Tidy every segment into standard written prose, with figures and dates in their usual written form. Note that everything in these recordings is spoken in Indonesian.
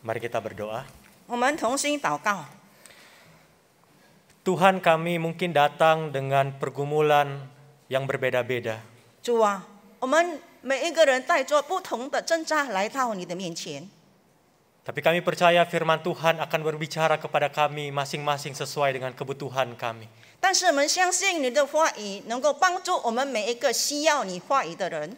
Mari kita berdoa. 我们同心祷告。 Tuhan, kami mungkin datang dengan pergumulan yang berbeda-beda. 主啊，我们每一个人带着不同的挣扎来到你的面前， Tapi kami percaya firman Tuhan akan berbicara kepada kami masing-masing sesuai dengan kebutuhan kami. 但是我们相信你的话语能够帮助我们每一个需要你话语的人。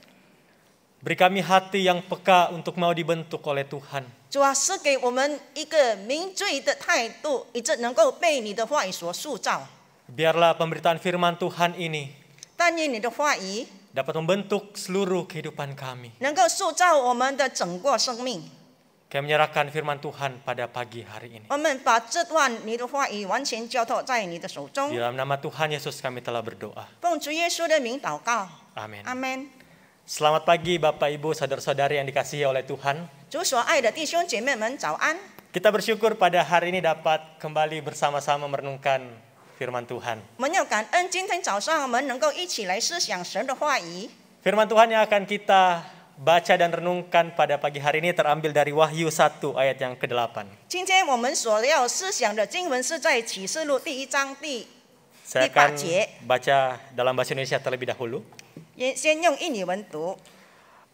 Beri kami hati yang peka untuk mau dibentuk oleh Tuhan. 主啊，是给我们一个明罪的态度，以致能够被你的话语所塑造。 Biarlah pemberitaan firman Tuhan ini 但愿你的话语 dapat membentuk seluruh kehidupan kami. 能够塑造我们的整个生命。 Kami menyerahkan firman Tuhan pada pagi hari ini. 我们把这段你的话语完全交托在你的手中 Di。dalam nama Tuhan Yesus kami telah berdoa. 奉主耶稣的名祷告， Amin. 阿门。 Selamat pagi Bapak Ibu saudara-saudari yang dikasihi oleh Tuhan. 主所爱的弟兄姐妹们，早安！ Kita bersyukur pada hari ini dapat kembali bersama-sama merenungkan firman Tuhan. 我们要感恩，今天早上我们能够一起来思想神的话语。 Firman Tuhan yang akan kita baca dan renungkan pada pagi hari ini terambil dari Wahyu 1 ayat yang ke-8. 今天我们所要思想的经文是在启示录第1章第 Saya akan baca dalam bahasa Indonesia terlebih dahulu. 先用印尼文读。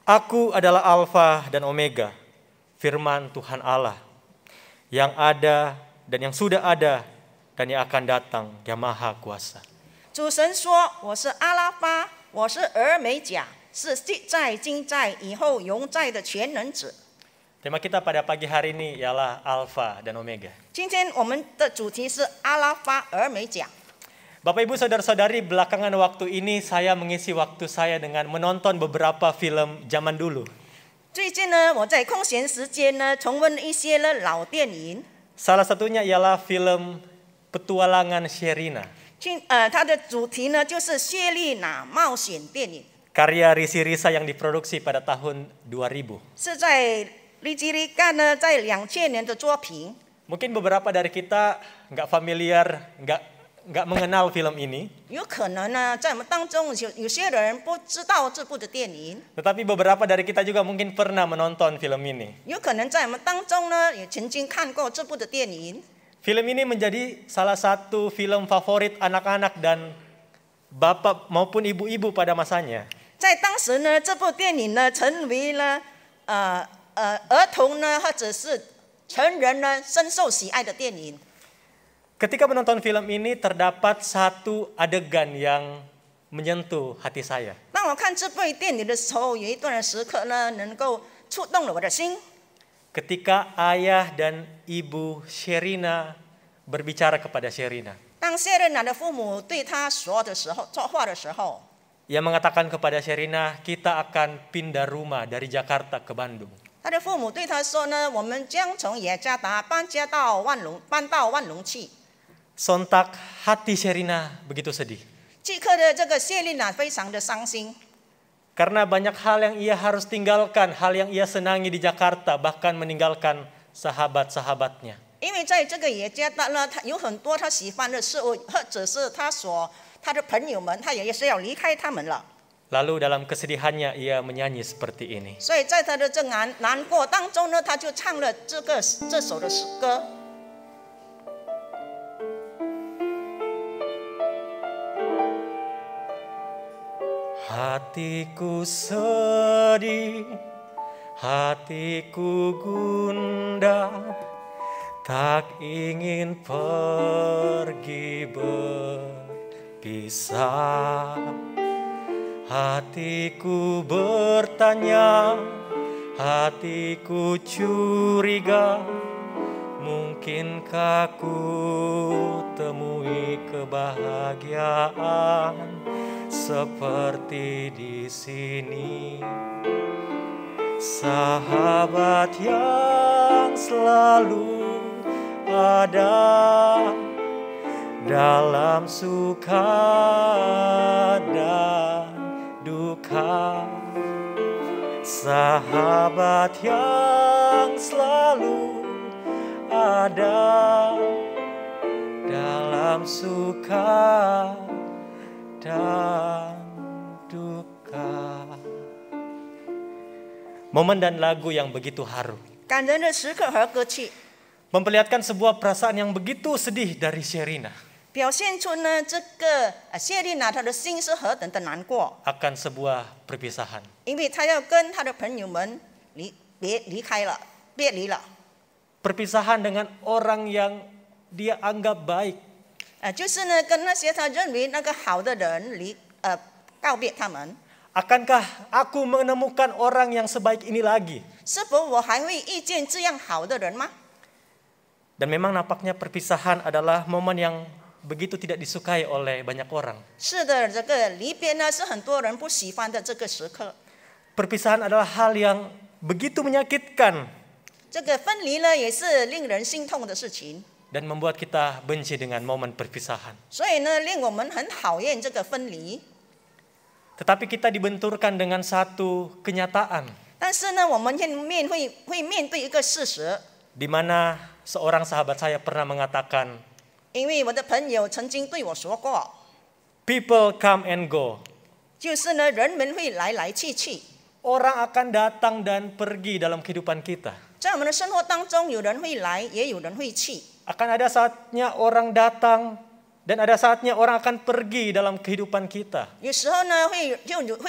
Aku adalah Alfa dan Omega, firman Tuhan Allah, yang ada dan yang sudah ada dan yang akan datang, yang Maha Kuasa. 主神说：“我是阿拉法，我是俄美甲，是既在、今在、以后永在的全能者。” Tema kita pada pagi hari ini ialah Alfa dan Omega. 今天我们的主题是阿拉法俄美甲。 Bapak Ibu saudara-saudari, belakangan waktu ini saya mengisi waktu saya dengan menonton beberapa film zaman dulu. 最近呢，我在空闲时间呢，重温一些呢老电影。 Salah satunya ialah film Petualangan Sherina, 它的主题呢就是谢丽娜冒险电影， karya Risi Risa yang diproduksi pada tahun 2000. 是在利基利干呢在2000年的作品。 Mungkin beberapa dari kita nggak familiar, nggak mengenal film ini. 有可能呢，在我们当中有些人不知道这部的电影， Tetapi beberapa dari kita juga mungkin pernah menonton film ini. 有可能在我们当中呢也曾经看过这部的电影。 Film ini menjadi salah satu film favorit anak-anak dan bapak maupun ibu-ibu pada masanya. 在当时呢，这部电影呢成为了儿童呢或者是成人呢深受喜爱的电影。 Ketika menonton film ini terdapat satu adegan yang menyentuh hati saya. 当我看这部电影的时候，有一段时刻呢，能够触动了我的心。 Ketika ayah dan ibu Sherina berbicara kepada Sherina. 当谢丽娜的父母对她说话的时候， Ia mengatakan kepada Sherina, kita akan pindah rumah dari Jakarta ke Bandung. 她的父母对她说呢，我们将从雅加达搬到万隆去。 Sontak hati Sherina begitu sedih. 即刻的这个谢丽娜非常的伤心， Karena banyak hal yang ia harus tinggalkan, hal yang ia senangi di Jakarta, bahkan meninggalkan sahabat-sahabatnya. 因为在这个雅加达呢，她有很多她喜欢的事物，或者是她的朋友们，她也是要离开他们了。 Lalu dalam kesedihannya ia menyanyi seperti ini. 所以在她的这难过当中呢，她就唱了这首的诗歌。 Hatiku sedih, hatiku gundah, tak ingin pergi berpisah. Hatiku bertanya, hatiku curiga, mungkinkah ku temui kebahagiaan seperti di sini. Sahabat yang selalu ada dalam suka dan duka. Sahabat yang selalu ada dalam suka dan duka. Momen dan lagu yang begitu haru. 感人的时刻和歌曲， memperlihatkan sebuah perasaan yang begitu sedih dari Sherina 表现出呢这个谢丽娜她的心是何等的难过， akan sebuah perpisahan. 因为她要跟她的朋友们别离了。 Perpisahan dengan orang yang dia anggap baik. 就是呢跟那些她认为那个好的人告别他们。 Akankah aku menemukan orang yang sebaik ini lagi? 是否我还会遇见这样好的人吗？ Dan memang nampaknya perpisahan adalah momen yang begitu tidak disukai oleh banyak orang. 是的，这个离别呢是很多人不喜欢的这个时刻。 Perpisahan adalah hal yang begitu menyakitkan 这个分离呢也是令人心痛的事情， dan membuat kita benci dengan momen perpisahan. 所以呢令我们很讨厌这个分离。 Tetapi kita dibenturkan dengan satu kenyataan 但是呢，我们会面对一个事实， di mana seorang sahabat saya pernah mengatakan, 因为我的朋友曾经对我说过， people come and go. 就是呢人们会来来去去， Orang akan datang dan pergi dalam kehidupan kita. 在我们的生活当中，有人会来，也有人会去。 Akan ada saatnya orang datang dan ada saatnya orang akan pergi dalam kehidupan kita. 有时候呢会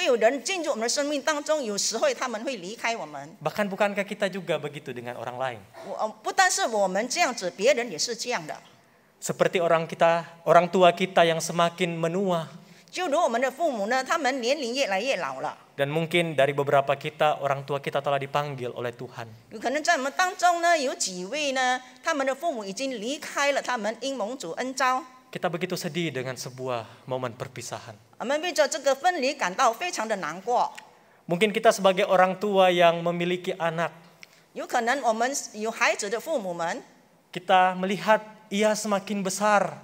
有人进入我们的生命当中，有时候他们会离开我们。 Bahkan bukankah kita juga begitu dengan orang lain? 不但是我们这样子，别人也是这样的。 Seperti orang tua kita yang semakin menua. 就如我们的父母呢，他们年龄越来越老了。 Dan mungkin dari beberapa kita, orang tua kita telah dipanggil oleh Tuhan. 有可能在我们当中呢，有几位呢，他们的父母已经离开了他们，因蒙主恩召。 Kita begitu sedih dengan sebuah momen perpisahan. 我们为着这个分离感到非常的难过。 Mungkin kita sebagai orang tua yang memiliki anak, 有可能我们有孩子的父母们， kita melihat ia semakin besar.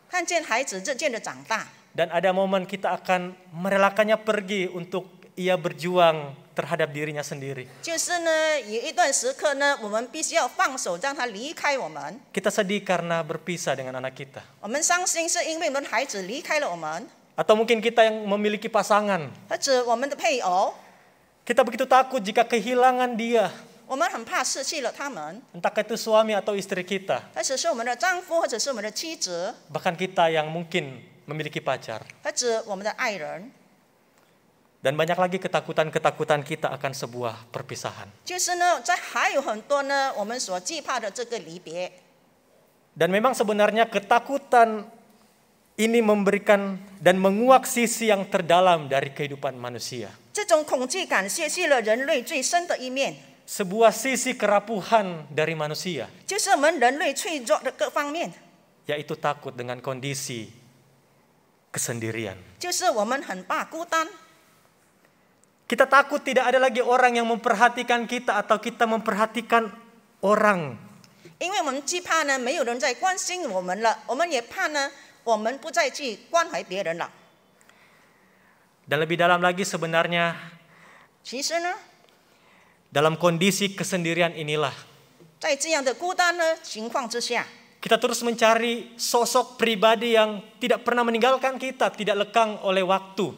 看见孩子渐渐的长大， Dan ada momen kita akan merelakannya pergi untuk ia berjuang terhadap dirinya sendiri. 就是呢，有一段时刻呢，我们必须要放手，让他离开我们。 Kita sedih karena berpisah dengan anak kita. 我们伤心是因为我们的孩子离开了我们， Atau mungkin kita yang memiliki pasangan. 或者我们的配偶， Kita begitu takut jika kehilangan dia. 我们很怕失去了他们， Entah itu suami atau istri kita. 或者是我们的丈夫，或者是我们的妻子， Bahkan kita yang mungkin memiliki pacar. 或者我们的爱人。 Dan banyak lagi ketakutan-ketakutan kita akan sebuah perpisahan. 就是呢，还有很多呢，我们所惧怕的这个离别。 Dan memang sebenarnya ketakutan ini memberikan dan menguak sisi yang terdalam dari kehidupan manusia. 这种恐惧感泄去了人类最深的一面， Sebuah sisi kerapuhan dari manusia, 就是我们人类脆弱的各方面， yaitu takut dengan kondisi kesendirian. 就是我们很怕孤单。 Kita takut tidak ada lagi orang yang memperhatikan kita atau kita memperhatikan orang. 因为我们惧怕呢，没有人再关心我们了，我们也怕呢，我们不再去关怀别人了。 Dan lebih dalam lagi sebenarnya 其实呢， dalam kondisi kesendirian inilah 在这样的孤单的情况之下， kita terus mencari sosok pribadi yang tidak pernah meninggalkan kita, tidak lekang oleh waktu.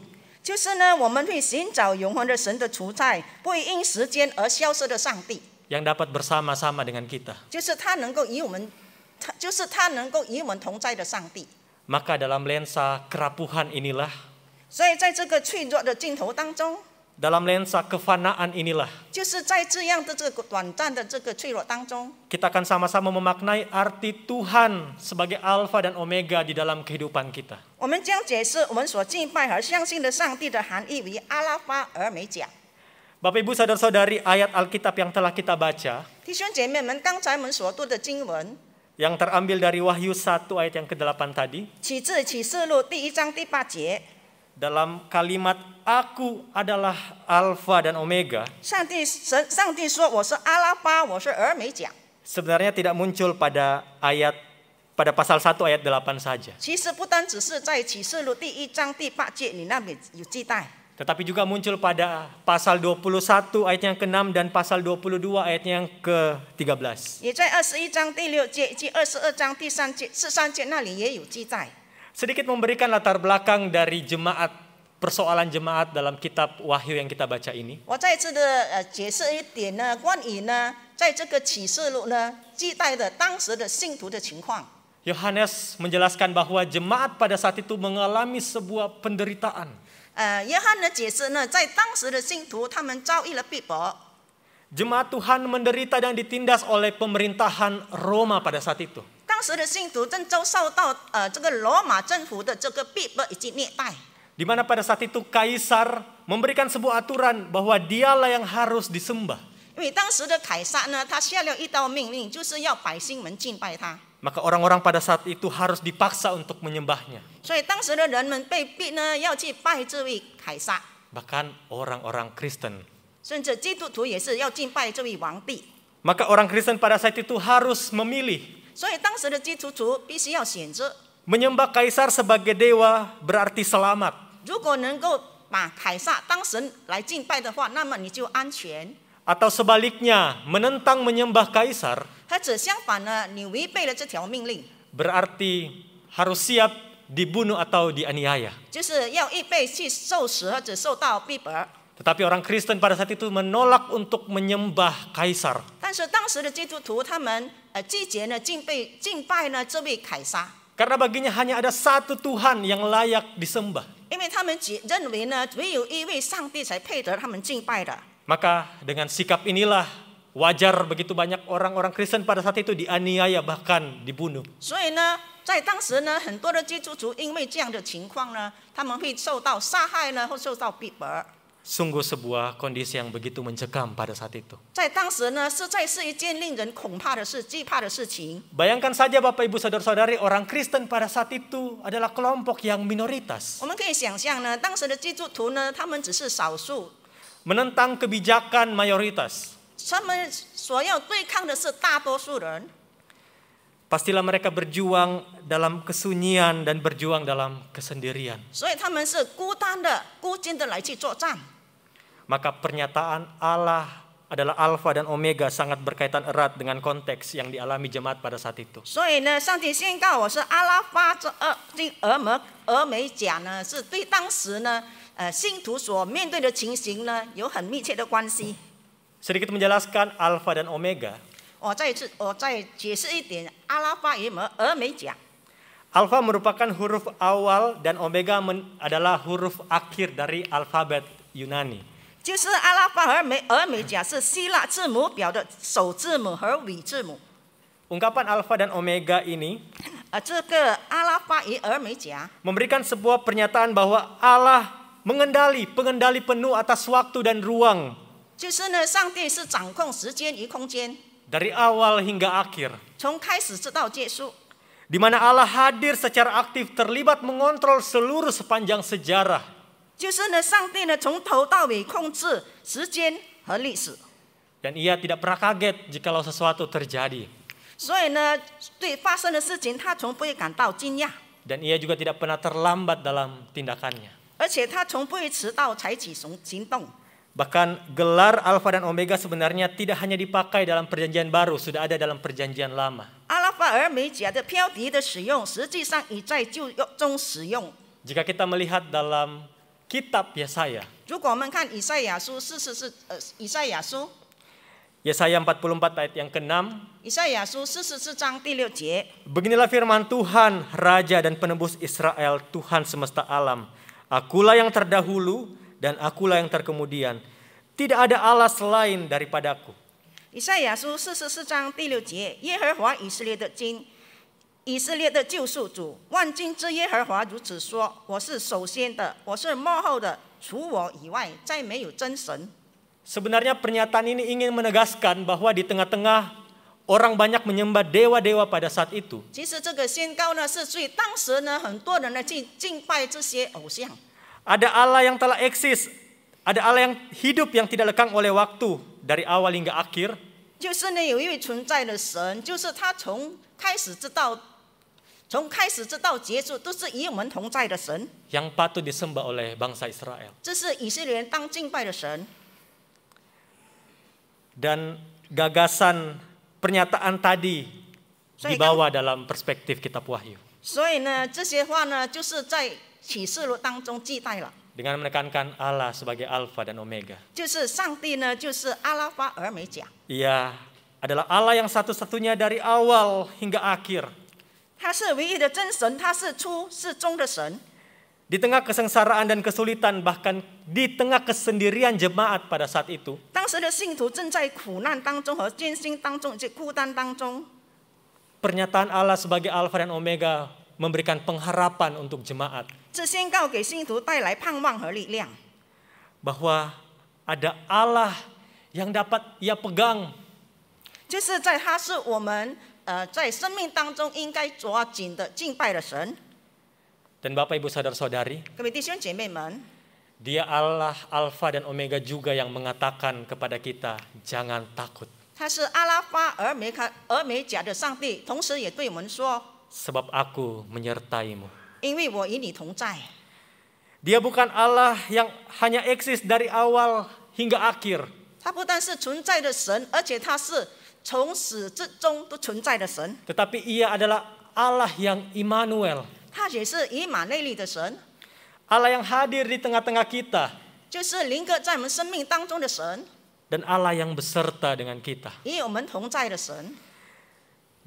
就是呢，我们会寻找永恒的神的存在，不会因时间而消失的上帝， Yang dapat bersama-sama dengan kita. 就是他能够与我们，他能够与我们同在的上帝。 Maka dalam lensa kerapuhan inilah, 所以在这个脆弱的镜头当中， dalam lensa kefanaan inilah, 就是在这样的这个短暂的这个脆弱当中， kita akan sama-sama memaknai arti Tuhan sebagai Alfa dan Omega di dalam kehidupan kita. 我们将解释我们所敬拜和相信的上帝的含义为阿拉法而美甲。 Bapak Ibu saudara-saudari, ayat Alkitab yang telah kita baca, 弟兄姐妹们，刚才我们所读的经文， yang terambil dari Wahyu 1 ayat yang ke-8 tadi, 取自启示录第1章第8节， dalam kalimat Aku adalah Alfa dan Omega, 上帝说我是阿拉巴，我是俄美甲。 sebenarnya tidak muncul pada pasal 1 ayat 8 saja. 其实不单只是在启示录第1章第8节，你那边有记载， Tetapi juga muncul pada pasal 21 ayat yang ke-6 dan pasal 22 ayat yang ke-13. 也在21章第6节以及22章第3节、13节那里也有记载。 Sedikit memberikan latar belakang dari jemaat persoalan jemaat dalam kitab Wahyu yang kita baca ini. 我再次的解释一点呢，关于呢，在这个启示录呢记载的当时的信徒的情况。 Yohanes menjelaskan bahwa jemaat pada saat itu mengalami sebuah penderitaan. 约翰的解释呢，在当时的信徒他们遭遇了逼迫。 Jemaat Tuhan menderita dan ditindas oleh pemerintahan Roma pada saat itu. 当时的信徒正遭受到这个罗马政府的这个逼迫以及虐待。 Di mana pada saat itu kaisar memberikan sebuah aturan bahwa dialah yang harus disembah. 因为当时的凯撒呢，他下了一道命令，就是要百姓们敬拜他。 Maka orang-orang pada saat itu harus dipaksa untuk menyembahnya. 所以当时的人们被逼呢，要去拜这位凯撒， Bahkan orang-orang Kristen. 甚至基督徒也是要敬拜这位皇帝。 Maka orang Kristen pada saat itu harus memilih. 所以当时的基督徒必须要选择， Menyembah kaisar sebagai dewa berarti selamat. 如果能够把凯撒当神来敬拜的话，那么你就安全； Atau sebaliknya, menentang menyembah kaisar 或者相反呢，你违背了这条命令， berarti harus siap dibunuh atau dianiaya. 就是要预备去受死或者受到逼迫。 Tetapi orang Kristen pada saat itu menolak untuk menyembah kaisar. 但是当时的基督徒他们拒绝呢敬拜呢这位凯撒， Karena baginya hanya ada satu Tuhan yang layak disembah. 因为他们认为呢只有一位上帝才配得他们敬拜的。 Maka dengan sikap inilah wajar begitu banyak orang-orang Kristen pada saat itu dianiaya bahkan dibunuh. 所以呢，在当时呢，很多的基督徒因为这样的情况呢，他们会受到杀害呢，或受到逼迫。 Sungguh sebuah kondisi yang begitu mencekam pada saat itu. 在当时呢，实在是一件令人恐怕的事、惧怕的事情。 Bayangkan saja Bapak Ibu Saudara-saudari, orang Kristen pada saat itu adalah kelompok yang minoritas. 我们可以想象呢，当时的基督徒呢，他们只是少数， Menentang kebijakan mayoritas. 他们所要对抗的是大多数人。 Pastilah mereka berjuang dalam kesunyian dan berjuang dalam kesendirian. 所以他们是孤单的、孤军的来去作战。 Maka pernyataan Allah adalah Alfa dan Omega sangat berkaitan erat dengan konteks yang dialami jemaat pada saat itu. 所以呢，上帝宣告我是阿拉法这俄美甲呢，是对当时呢信徒所面对的情形呢有很密切的关系。 Sedikit menjelaskan Alfa dan Omega. 我再解释一点，阿拉法与俄美甲。 Alfa merupakan huruf awal dan Omega adalah huruf akhir dari alfabet Yunani. 就是阿拉法和俄美甲是希腊字母表的首字母和尾字母。 Ungkapan Alfa dan Omega ini 这个阿拉法与俄美甲 memberikan sebuah pernyataan bahwa Allah pengendali penuh atas waktu dan ruang 就是呢，上帝是掌控时间与空间， dari awal hingga akhir. 从开始直到结束。 Di mana Allah hadir secara aktif terlibat mengontrol seluruh sepanjang sejarah. 就是呢，上帝呢从头到尾控制时间和历史， Dan ia tidak pernah kaget jikalau sesuatu terjadi. 所以呢，对发生的事情他从不会感到惊讶， Dan ia juga tidak pernah terlambat dalam tindakannya. 而且他从不会迟到采取行动。 Bahkan gelar Alfa dan Omega sebenarnya tidak hanya dipakai dalam perjanjian baru, sudah ada dalam perjanjian lama. 阿拉法俄美甲的标题的使用，实际上已在旧约中使用。 Jika kita melihat dalam kitab Yesaya, 如果我们看以赛亚书以赛亚书 Yesaya 44 ayat yang ke-6, 以赛亚书44章第6节， beginilah firman Tuhan, Raja dan Penebus Israel, Tuhan semesta alam. Akulah yang terdahulu dan akulah yang terkemudian. Tidak ada Allah selain daripadaku. 以赛亚书44章第6节，耶和华以色列的救赎主，万军之耶和华如此说：我是首先的，我是末后的，除我以外再没有真神。 Sebenarnya pernyataan ini ingin menegaskan bahwa di tengah-tengah orang banyak menyembah dewa-dewa pada saat itu. 其实这个宣告呢，是对当时呢很多人呢去敬拜这些偶像。 Ada Allah yang telah eksis, ada Allah yang hidup yang tidak lekang oleh waktu dari awal hingga akhir. 就是呢有一位存在的神，就是他从开始直到结束都是与我们同在的神。 Yang patut disembah oleh bangsa Israel. 这是以色列人当敬拜的神。 Dan gagasan pernyataan tadi dibawa dalam perspektif kitab Wahyu. 所以呢，这些话呢，就是在启示录当中记载了。dengan menekankan Allah sebagai Alfa dan Omega. 就是上帝呢，就是阿拉法俄美甲， Ia adalah Allah yang satu-satunya dari awal hingga akhir. 他是唯一的真神，他是初是终的神。 Di tengah kesengsaraan dan kesulitan, bahkan di tengah kesendirian jemaat pada saat itu, 当时的信徒正在苦难当中和艰辛当中以及孤单当中， pernyataan Allah sebagai Alfa dan Omega memberikan pengharapan untuk jemaat 这宣告给信徒带来盼望和力量， bahwa ada Allah yang dapat ia pegang, 就是在他是我们在生命当中应该抓紧的敬拜的神。 dan Bapak Ibu Saudara-saudari, 各位弟兄姐妹们， Dia Allah Alfa dan Omega juga yang mengatakan kepada kita, jangan takut. 他是阿拉法俄美甲的上帝，同时也对我们说， Sebab aku menyertaimu. 因为我与你同在。 Dia bukan Allah yang hanya eksis dari awal hingga akhir. 他不但是存在的神，而且他是从始至终都存在的神。 Tetapi ia adalah Allah yang Immanuel. 他也是以马内利的神， Allah yang hadir di tengah-tengah kita. 就是临格在我们生命当中的神， Dan Allah yang beserta dengan kita. 与我们同在的神。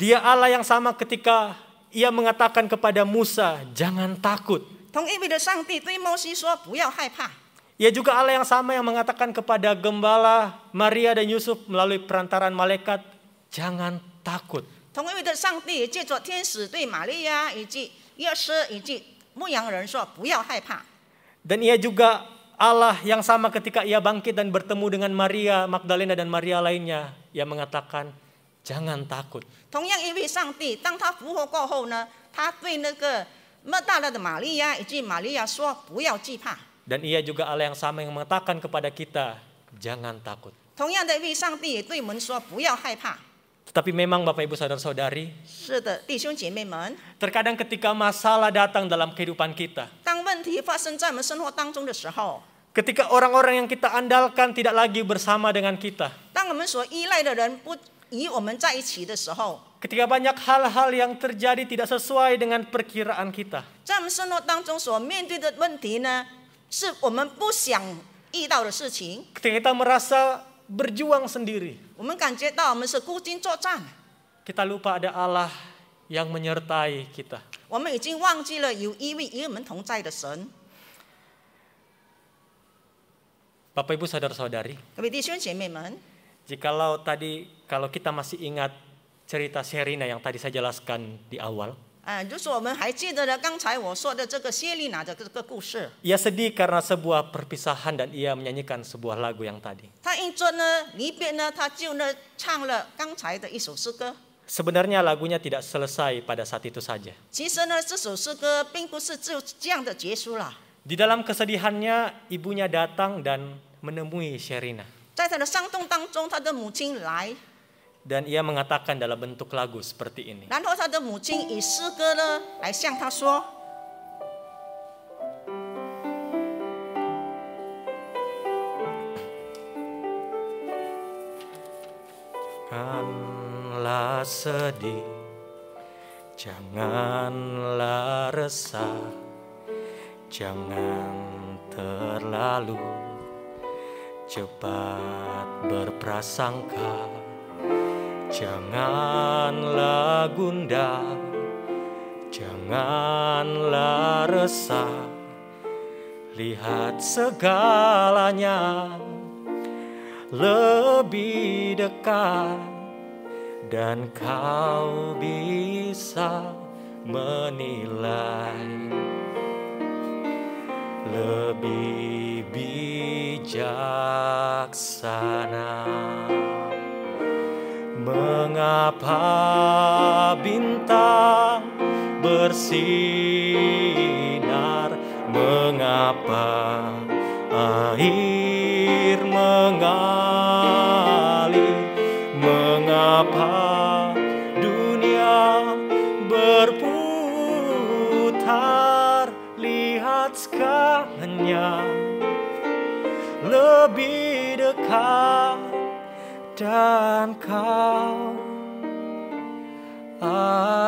Dia Allah yang sama ketika ia mengatakan kepada Musa, jangan takut. 同一位的上帝对摩西说：“不要害怕。” Ia juga Allah yang sama yang mengatakan kepada gembala Maria dan Yusuf melalui perantaran malaikat, jangan takut. 同一位的上帝也借着天使对玛利亚以及约瑟以及牧羊人说：“不要害怕。” Dan ia juga Allah yang sama ketika ia bangkit dan bertemu dengan Maria Magdalena dan Maria lainnya. Ia mengatakan, jangan takut. 同样一位上帝，当他复活过后呢，他对那个莫大拉的玛利亚以及玛利亚说：“不要惧怕。” Dan ia juga Allah yang sama yang mengatakan kepada kita, jangan takut. 同样的一位上帝也对我们说：“不要害怕。” Tetapi memang Bapak Ibu Saudara-saudari, 是的，弟兄姐妹们， terkadang ketika masalah datang dalam kehidupan kita, 当问题发生在我们生活当中的时候， ketika orang-orang yang kita andalkan tidak lagi bersama dengan kita, 当我们所依赖的人不与我们在一起的时候， ketika banyak hal-hal yang terjadi tidak sesuai dengan perkiraan kita, 在我们生活当中所面对的问题呢，是我们不想遇到的事情。 ketika kita merasa berjuang sendiri, 我们感觉到我们是孤军作战， kita lupa ada Allah yang menyertai kita. 我们已经忘记了有一位与我们同在的神。 Bapak Ibu Saudara-saudari, 各位弟兄姐妹们， kalau kita masih ingat cerita Sherina yang tadi saya jelaskan di awal, 如果我们还记得了刚才我说的这个谢丽娜的这个故事， ia sedih karena sebuah perpisahan dan ia menyanyikan sebuah lagu yang tadi. 她因着呢离别呢，她就呢唱了刚才的一首诗歌。 Sebenarnya lagunya tidak selesai pada saat itu saja. 其实呢，这首诗歌并不是就这样的结束了。 Di dalam kesedihannya, ibunya datang dan menemui Sherina. 在她的伤痛当中，她的母亲来， Dan ia mengatakan dalam bentuk lagu seperti ini. 然后她的母亲以诗歌呢来向她说。 Janganlah sedih, janganlah resah, jangan terlalu cepat berprasangka, janganlah gundah, janganlah resah, lihat segalanya lebih dekat dan kau bisa menilai lebih bijaksana. Mengapa bintang bersinar, mengapa air mengalir, mengapa dunia berputar, lihat segalanya lebih dekat dan kau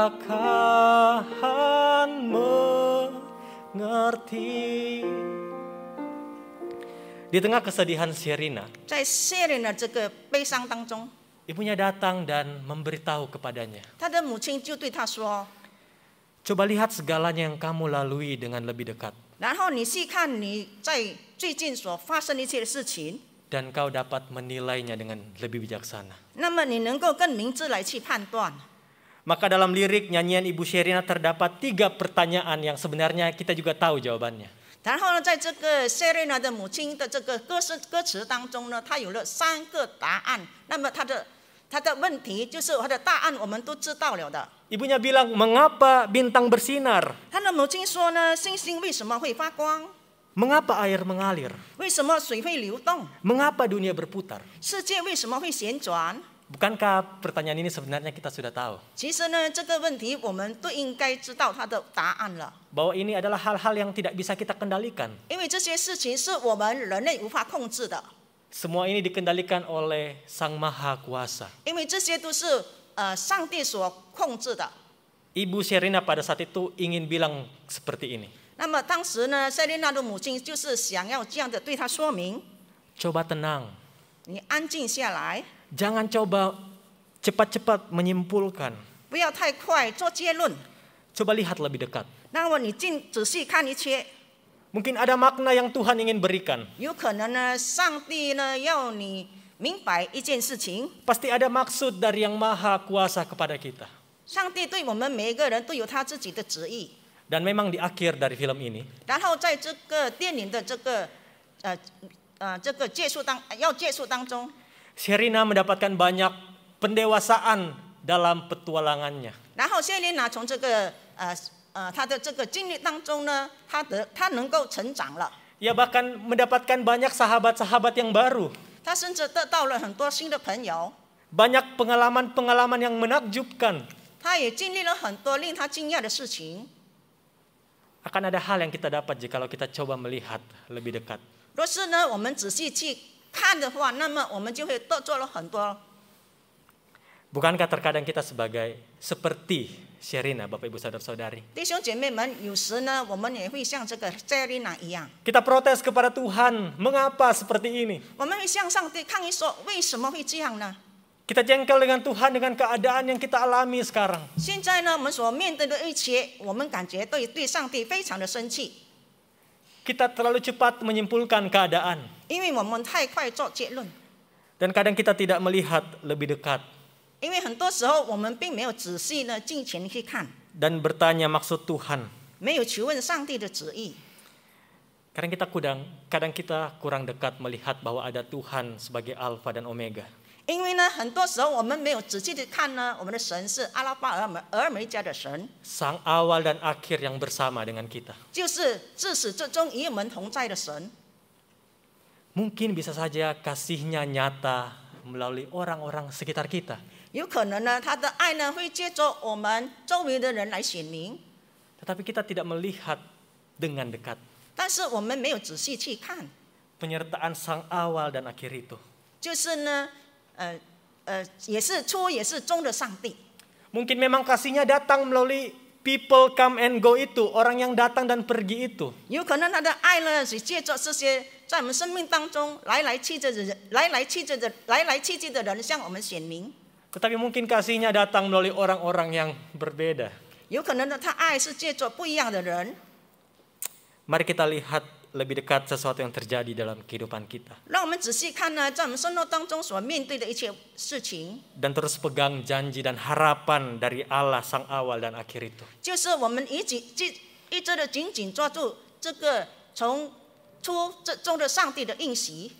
akan mengerti. Di tengah kesedihan Sherina, 在谢莲的这个悲伤当中， ibunya datang dan memberitahu kepadanya, 他的母亲就对他说 coba lihat segalanya yang kamu lalui dengan lebih dekat. 然后你细看你在最近所发生的一切事情， Dan kau dapat menilainya dengan lebih bijaksana. 那么你能够更明智来去判断。 Maka dalam lirik nyanyian Ibu Sherina terdapat 3 pertanyaan yang sebenarnya kita juga tahu jawabannya. 然后呢，在这个谢莲娜的母亲的这个歌词当中呢，她有了3个答案。那么她的问题就是她的答案我们都知道了的。 Ibunya bilang, mengapa bintang bersinar? 她的母亲说呢，星星为什么会发光？ Mengapa air mengalir? 为什么水会流动？ Mengapa dunia berputar? 世界为什么会旋转？ Bukankah pertanyaan ini sebenarnya kita sudah tahu? 其实呢，这个问题我们都应该知道它的答案了。 Bahwa ini adalah hal-hal yang tidak bisa kita kendalikan. 因为这些事情是我们人类无法控制的， Semua ini dikendalikan oleh Sang Maha Kuasa. 因为这些都是上帝所控制的。 Ibu Sherina pada saat itu ingin bilang seperti ini. 那么当时呢，塞琳娜的母亲就是想要这样的对她说明： Coba tenang. 你安静下来， Jangan coba cepat-cepat menyimpulkan. 不要太快做结论。 Coba lihat lebih dekat. 那么你仔细看一切， Mungkin ada makna yang Tuhan ingin berikan. 有可能呢，上帝呢要你明白一件事情， Pasti ada maksud dari Yang Maha Kuasa kepada kita. 上帝对我们每一个人都有他自己的旨意。 Dan memang di akhir dari film ini, 然后在这个电影的这个结束当中， Sherina mendapatkan banyak pendewasaan dalam petualangannya. 然后谢琳娜从这个她的这个经历当中呢，她能够成长了， Ia bahkan mendapatkan banyak sahabat-sahabat yang baru. 她甚至得到了很多新的朋友， Banyak pengalaman-pengalaman yang menakjubkan. 她也经历了很多令她惊讶的事情。 Akan ada hal yang kita dapat jikalau kita coba melihat lebih dekat. 若是呢，我们仔细去看的话，那么我们就会得做了很多。 Bukankah terkadang kita seperti Sherina, Bapak Ibu Saudara-saudari? 弟兄姐妹们，有时呢，我们也会像这个塞琳娜一样， Kita protes kepada Tuhan, mengapa seperti ini? 我们会向上帝抗议说，为什么会这样呢？ Kita jengkel dengan Tuhan dengan keadaan yang kita alami sekarang. 现在呢，我们所面对的一切，我们感觉对上帝非常的生气， Kita terlalu cepat menyimpulkan keadaan. 因为我们太快做结论， Dan kadang kita tidak melihat lebih dekat. 因为很多时候我们并没有仔细呢进前去看， Dan bertanya maksud Tuhan. 没有求问上帝的旨意。 Kadang kita kurang dekat melihat bahwa ada Tuhan sebagai Alfa dan Omega. 因为呢，很多时候我们没有仔细的看呢，我们的神是阿拉巴俄梅加的神， Sang awal dan akhir yang bersama dengan kita. 就是自始至终与我们同在的神。 Mungkin bisa saja kasih-Nya nyata melalui orang-orang sekitar kita. 有可能呢，他的爱呢会借着我们周围的人来显明， Tetapi kita tidak melihat dengan dekat 但是我们没有仔细去看， penyertaan Sang awal dan akhir itu. 就是呢，也是初也是终的上帝。 Mungkin memang kasih-Nya datang melalui people come and go itu, orang yang datang dan pergi itu. 有可能他的爱呢是借着这些在我们生命当中来来去去的人向我们显明。 Tetapi mungkin kasih-Nya datang melalui orang-orang yang berbeda. 有可能呢，他爱是借着不一样的人。 Mari kita lihat lebih dekat sesuatu yang terjadi dalam kehidupan kita. 让我们仔细看呢，在我们生活当中所面对的一切事情， Dan terus pegang janji dan harapan dari Allah Sang awal dan akhir itu. 就是我们一直的紧紧抓住这个从初至终的上帝的应许。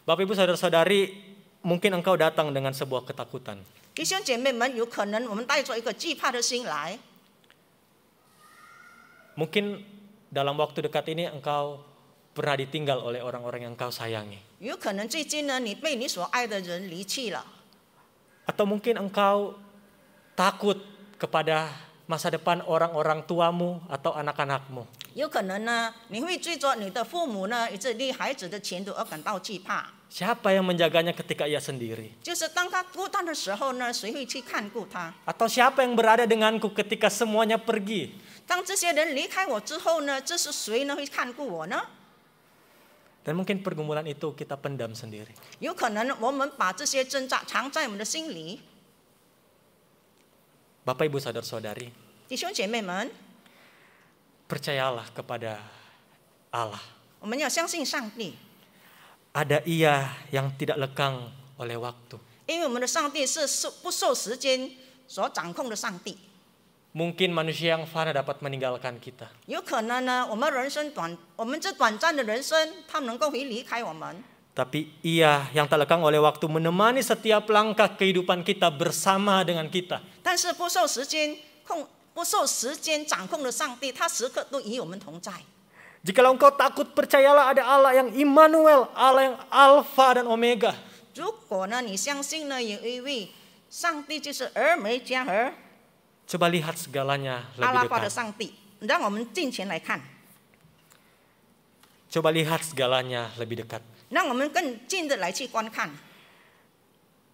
Bapak Ibu Saudara-saudari, mungkin engkau datang dengan sebuah ketakutan. 弟兄姐妹们，有可能我们带着一个惧怕的心来， Mungkin dalam waktu dekat ini engkau pernah ditinggal oleh orang-orang yang engkau sayangi. 有可能最近呢，你被你所爱的人离弃了， Atau mungkin engkau takut kepada masa depan orang-orang tuamu atau anak-anakmu. 有可能呢，你会追着你的父母呢，以至于孩子的前途而感到惧怕。 Siapa yang menjaganya ketika ia sendiri? 就是当他孤单的时候呢，谁会去看顾他？ Atau siapa yang berada denganku ketika semuanya pergi? 当这些人离开我之后呢，这是谁呢会看顾我呢？ Dan mungkin pergumulan itu kita pendam sendiri. 有可能我们把这些挣扎藏在我们的心里。 Bapak Ibu saudara-saudari, 弟兄姐妹们， percayalah kepada Allah. 我们要相信上帝， Ada Ia yang tidak lekang oleh waktu. 因为我们的上帝是不受时间所掌控的上帝。 Mungkin manusia yang fana dapat meninggalkan kita. 有可能呢，我们这短暂的人生，他们能够会离开我们。 Tapi Ia yang tak lekang oleh waktu menemani setiap langkah kehidupan kita bersama dengan kita. 但是不受时间掌控的上帝，他时刻都与我们同在。 Jikalau engkau takut, percayalah ada Allah yang Immanuel, Allah yang Alfa dan Omega. 如果呢，你相信呢，有一位上帝就是俄梅加和 Coba lihat segalanya 阿 lebih 拉法的 dekat. 上帝，让我们近前来看， Coba lihat segalanya lebih dekat. 让我们更近的来去观看。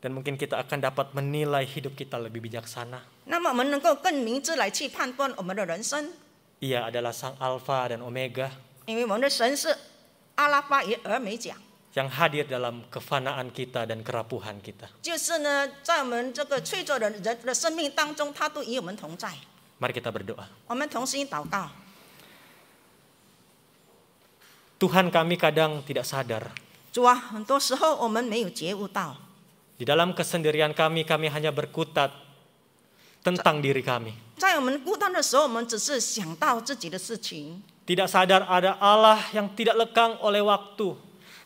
Dan mungkin kita akan dapat menilai hidup kita lebih bijaksana. 那么我们能够更明智来去判断我们的人生， Ia adalah Sang Alfa dan Omega 因为我们的神是阿拉法与俄梅甲， yang hadir dalam kefanaan kita dan kerapuhan kita. 就是呢，在我们这个脆弱的人的生命当中，他都与我们同在。 Mari kita berdoa. 我们同心祷告， Tuhan, kami kadang tidak sadar. 主啊，很多时候我们没有觉悟到， Di dalam kesendirian kami hanya berkutat tentang diri kami. 在我们孤单的时候，我们只是想到自己的事情， Tidak sadar ada Allah yang tidak lekang oleh waktu,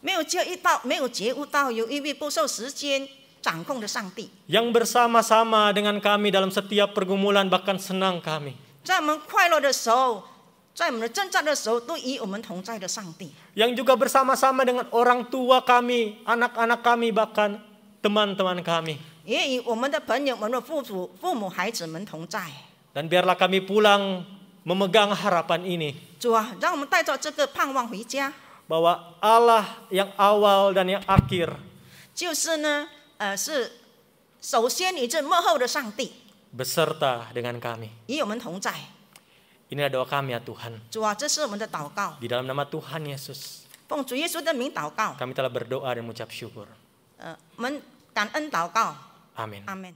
没有觉悟到有一位不受时间掌控的上帝， yang bersama-sama dengan kami dalam setiap pergumulan bahkan senang kami. 在我们快乐的时候，在我们的挣扎的时候，都与我们同在的上帝， Yang juga bersama-sama dengan orang tua kami, anak-anak kami bahkan teman-teman kami. 也与我们的朋友、我们的父母、孩子们同在。 Dan biarlah kami pulang memegang harapan ini, 主啊，让我们带着这个盼望回家， bahwa Allah yang awal dan yang akhir 就是呢，是首先也是幕后的上帝， beserta dengan kami. 与我们同在。 Inilah doa kami ya Tuhan. 主啊，这是我们的祷告， Di dalam nama Tuhan Yesus, 奉主耶稣的名祷告， kami telah berdoa dan mengucap syukur. 我们感恩祷告， Amin. 阿门。